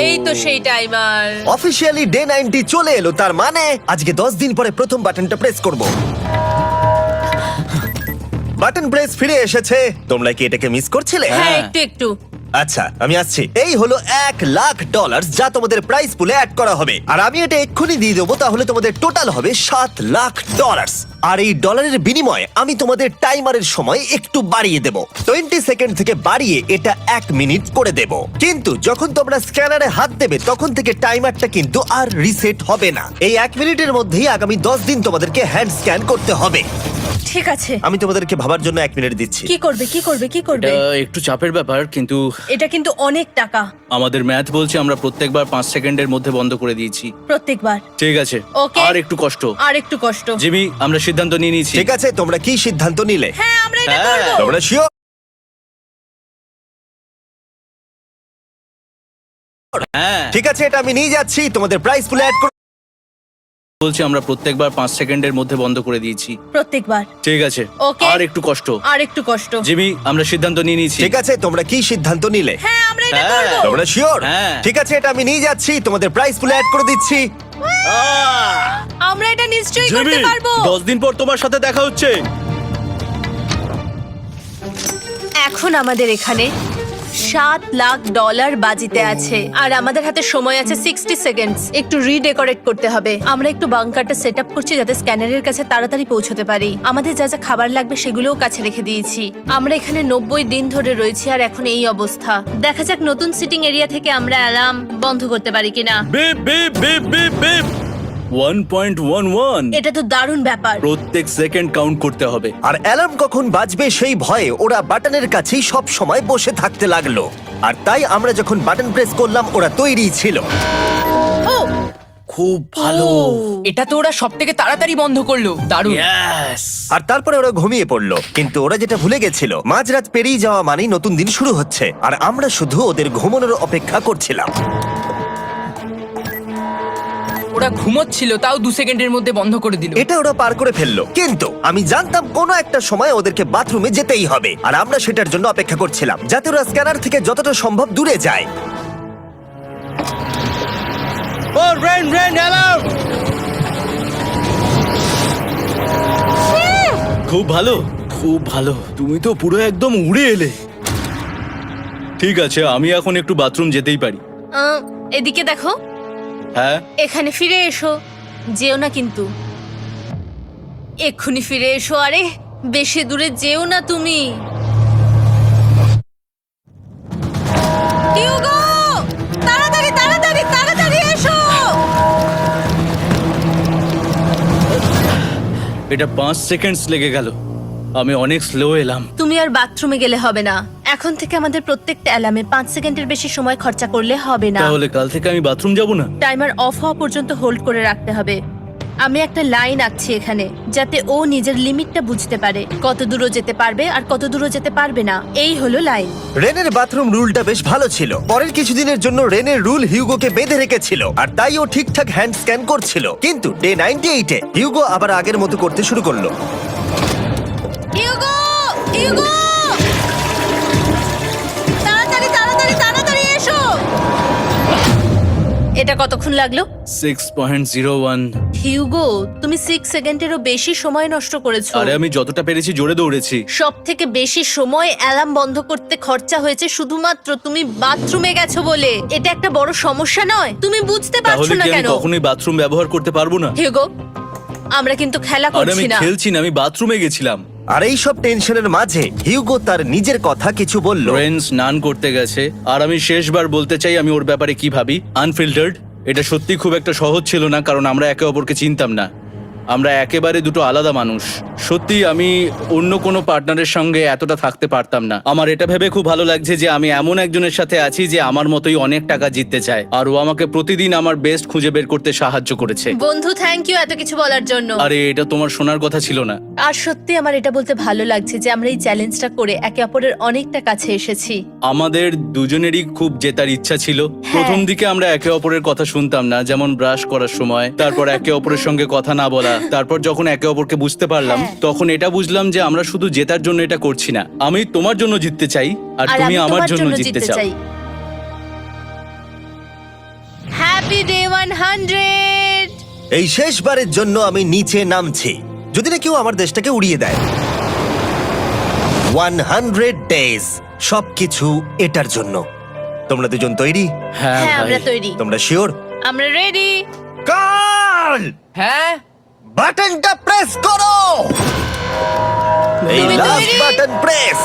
এই তো সেই টাইমার। অফিসিয়ালি ডে 90 চলে এলো, তার মানে আজকে 10 দিন পরে প্রথম বাটনটা প্রেস করব। বাটন প্রেস ফিরে এসেছে। তোমরা কি এটাকে মিস করছিলে? হ্যাঁ, একটু একটু। আচ্ছা আমি আসছি। এই হলো $1,00,000 যা তোমাদের প্রাইস পুলে অ্যাড করা হবে, আর আমি এটা এক্ষুনি দিয়ে দেবো। তাহলে তোমাদের টোটাল হবে $7,00,000। আর এই ডলারের বিনিময়ে আমি তোমাদের টাইমারের সময় একটু বাড়িয়ে দেব। 20 সেকেন্ড থেকে বাড়িয়ে এটা 1 মিনিট করে দেব। কিন্তু যখন তোমরা স্ক্যানারে হাত দেবে তখন থেকে টাইমারটা কিন্তু আর রিসেট হবে না। এই 1 মিনিটের মধ্যেই আগামী 10 দিন তোমাদেরকে হ্যান্ড স্ক্যান করতে হবে। ঠিক আছে। আমি তোমাদেরকে ভাবার জন্য 1 মিনিট দিচ্ছি। কি করবে, কি করবে, কি করবে? এটা একটু চাপের ব্যাপার, কিন্তু এটা কিন্তু অনেক টাকা। আমাদের ম্যাথ বলছে আমরা প্রত্যেকবার 5 সেকেন্ডের মধ্যে বন্ধ করে দিয়েছি। প্রত্যেকবার। ঠিক আছে, Okay. আর একটু কষ্ট। আর একটু কষ্ট। জিমি, আমরা সিদ্ধান্ত নিয়ে নিয়েছি। ঠিক আছে, তোমরা কি সিদ্ধান্ত নিলে? হ্যাঁ, আমরা এটা হ্যাঁ। করব। তোমরা শিওর? হ্যাঁ, ঠিক আছে, এটা আমি নিয়ে যাচ্ছি। তোমাদের প্রাইস পুলে অ্যাড করে বলছে আমরা প্রত্যেকবার 5 সেকেন্ডের মধ্যে বন্ধ করে দিয়েছি। প্রত্যেকবার। ঠিক আছে, Okay. আর একটু কষ্ট। আর একটু কষ্ট। জিমি, আমরা সিদ্ধান্ত নিয়ে নিয়েছি। ঠিক আছে, তোমরা কি সিদ্ধান্ত নিলে? হ্যাঁ, আমরা এটা হ্যাঁ। করব। তোমরা শিওর? হ্যাঁ। ঠিক আছে, এটা আমি নিয়ে যাচ্ছি। তোমাদের প্রাইস পুলে অ্যাড করে দিচ্ছি। আমরা এটা নিশ্চয়ই করতে জিমি, পারবো। 10 দিন পর তোমার সাথে দেখা হচ্ছে। এখন আমাদের এখানে $7,00,000 বাজিতে আছে, আর আমাদের হাতে সময় আছে 60 সেকেন্ডস। একটু রিডেকোরেট করতে হবে। আমরা একটু বাংকারটা সেট আপ করছি যাতে স্ক্যানারের কাছে তাড়াতাড়ি পৌঁছতে পারি। আমাদের যা যা খাবার লাগবে সেগুলোও কাছে রেখে দিয়েছি। আমরা এখানে 90 দিন ধরে রয়েছি, আর এখন এই অবস্থা। দেখা যাক নতুন সিটিং এরিয়া থেকে আমরা অ্যালার্ম বন্ধ করতে পারি কিনা। Beep beep beep beep beep 1.11। এটা তো দারুণ ব্যাপার। প্রত্যেক সেকেন্ড কাউন্ট করতে হবে। আর অ্যালার্ম কখন বাজবে সেই ভয়ে ওরা বাটনের কাছেই সব সময় বসে থাকতে লাগলো। আর তাই আমরা যখন বাটন প্রেস করলাম ওরা তৈরি ছিল। ও খুব ভালো। এটা তো ওরা সব থেকে তাড়াতাড়ি বন্ধ করলো। দারুণ। ইয়েস। আর তারপরে ওরা ঘুমিয়ে পড়লো। কিন্তু ওরা যেটা ভুলে গেছিল, মাঝরাত পেরিয়ে যাওয়া মানেই নতুন দিন শুরু হচ্ছে, আর আমরা শুধু ওদের ঘুমানোর অপেক্ষা করছিলাম। ওরা ঘুমোচ্ছিল, তাও 2 সেকেন্ডের মধ্যে বন্ধ করে দিল। এটা ওরা পার করে ফেললো, কিন্তু আমি জানতাম কোনো একটা সময় ওদেরকে বাথরুমে যেতেই হবে, আর আমরা সেটার জন্য অপেক্ষা করছিলাম যাতে ওরা স্ক্যানার থেকে যতটা সম্ভব দূরে যায়। ও রেন রেন অ্যালার্ম। খুব ভালো, খুব ভালো। তুমি তো পুরো একদম উড়ে এলে। ঠিক আছে, আমি এখন একটু বাথরুম যেতেই পারি। এদিকে দেখো, হ্যাঁ, এখানে ফিরে এসো। যেও না কিন্তু, এক্ষুনি ফিরে এসো। আরে বেশি দূরে যেও না তুমি। হিউগো, তাড়াতাড়ি তাড়াতাড়ি তাড়াতাড়ি এসো। এটা 5 সেকেন্ডস লেগে গেল। আমি অনেক স্লো এলাম। তুমি আর বাথরুমে গেলে হবে না। এখন থেকে আমাদের প্রত্যেকটা অ্যালার্মে 5 সেকেন্ডের বেশি সময় খরচা করলে হবে না। তাহলে কাল থেকে আমি বাথরুম যাব না? টাইমার অফ হওয়া পর্যন্ত হোল্ড করে রাখতে হবে। আমি একটা লাইন আঁকছি এখানে, যাতে ও নিজের লিমিটটা বুঝতে পারে, কত দূরও যেতে পারবে আর কত দূরও যেতে পারবে না। এই হলো লাইন। রেনের বাথরুম রুলটা বেশ ভালো ছিল। পরের কিছুদিনের জন্য রেনের রুল হিউগোকে বেঁধে রেখেছিল, আর তাই ও ঠিকঠাক হ্যান্ড স্ক্যান করছিল। কিন্তু ডে 98-এ হিউগো আবার আগের মতো করতে শুরু করলো। হিউগো, হিউগো, তাড়াতাড়ি তাড়াতাড়ি তাড়াতাড়ি এসো। এটা কতক্ষণ লাগলো? 6.01। হিউগো, তুমি 6 সেকেন্ডেরও বেশি সময় নষ্ট করেছো। আরে আমি যতটা পেরেছি জোরে দৌড়েছি। সব থেকে বেশি সময় অ্যালার্ম বন্ধ করতে খরচা হয়েছে শুধুমাত্র তুমি বাথরুমে গেছো বলে। এটা একটা বড় সমস্যা নয়? তুমি বুঝতে পারছো তাহলে না কি আমি কেন? কখনোই বাথরুম ব্যবহার করতে পারবো না? হিউগো, আমরা কিন্তু খেলা আরে আমি করছি না। খেলছি না, আমি বাথরুমে গেছিলাম। আর এই সব টেনশনের মাঝে হিউগো তার নিজের কথা কিছু বলল। রেন স্নান করতে গেছে, আর আমি শেষবার বলতে চাই আমি ওর ব্যাপারে কি ভাবি। আনফিল্টার্ড। এটা সত্যি খুব একটা সহজ ছিল না, কারণ আমরা একে অপরকে চিনতাম না। আমরা একেবারে দুটো আলাদা মানুষ। সত্যি আমি অন্য কোনো পার্টনারের সঙ্গে এতটা থাকতে পারতাম না। আমার এটা ভেবে খুব ভালো লাগছে যে আমি এমন একজনের সাথে আছি যে আমার মতোই অনেক টাকা জিততে চায়, আর ও আমাকে প্রতিদিন আমার বেস্ট খুঁজে বের করতে সাহায্য করেছে। বন্ধু, থ্যাংক ইউ এত কিছু বলার জন্য। আরে এটা তোমার শোনার কথা ছিল না। আর সত্যি আমার এটা বলতে ভালো লাগছে যে আমরা এই চ্যালেঞ্জটা করে একে অপরের অনেকটা কাছে এসেছি। আমাদের দুজনেরই খুব জেতার ইচ্ছা ছিল। প্রথম দিকে আমরা একে অপরের কথা শুনতাম না, যেমন ব্রাশ করার সময়, তারপর একে অপরের সঙ্গে কথা না বলা। তারপর যখন একে অপরকে বুঝতে পারলাম, তখন এটা বুঝলাম যে আমরা শুধু জেতার জন্য এটা করছি না। আমি তোমার জন্য জিততে চাই, আর তুমি আমি আমার তোমার জন্য জিততে চাও। Happy day 100। এই শেষবারের জন্য আমি নিচে নামছি, যদি না কেউ আমার দেশটাকে উড়িয়ে দেয়। 100 ডেজ, সবকিছু এটার জন্য। তোমরা দুজন তৈরি? হ্যাঁ হ্যাঁ, আমরা ভাই। তৈরি। তোমরা শিওর? আমরা রেডি। কার্ল, হ্যাঁ, বাটনটা প্রেস করো। এই তুমি লাস্ট তৈরি? Button press.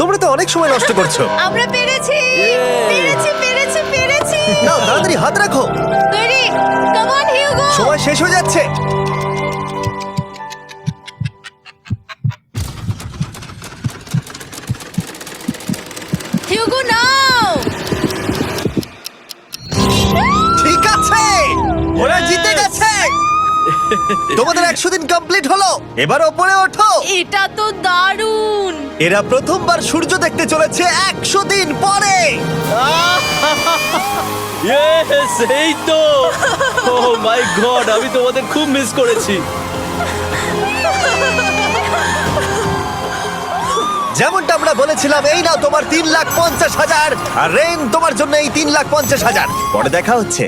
তোমরা তো অনেক সময় নষ্ট করছো। আমরা পেরেছি, পেরেছি, পেরেছি, পেরেছি। নাও তাড়াতাড়ি হাত রাখো, তৈরি? Come on Hugo. সময় শেষ হয়ে যাচ্ছে। হিউগো নাও। ঠিক আছে, ওরা জিতে গেছে। তোমাদের 100 দিন কমপ্লিট হলো, এবার ওপরে ওঠো। এটা তো দারুণ। এরা প্রথমবার সূর্য দেখতে চলেছে 100 দিন পরে। Yes, এই তো। Oh my God, আমি তোমাদের খুব মিস করেছি। যেমনটা আমরা বলেছিলাম, এই নাও তোমার 3,50,000, আর রেন তোমার জন্য এই 3,50,000। পরে দেখা হচ্ছে।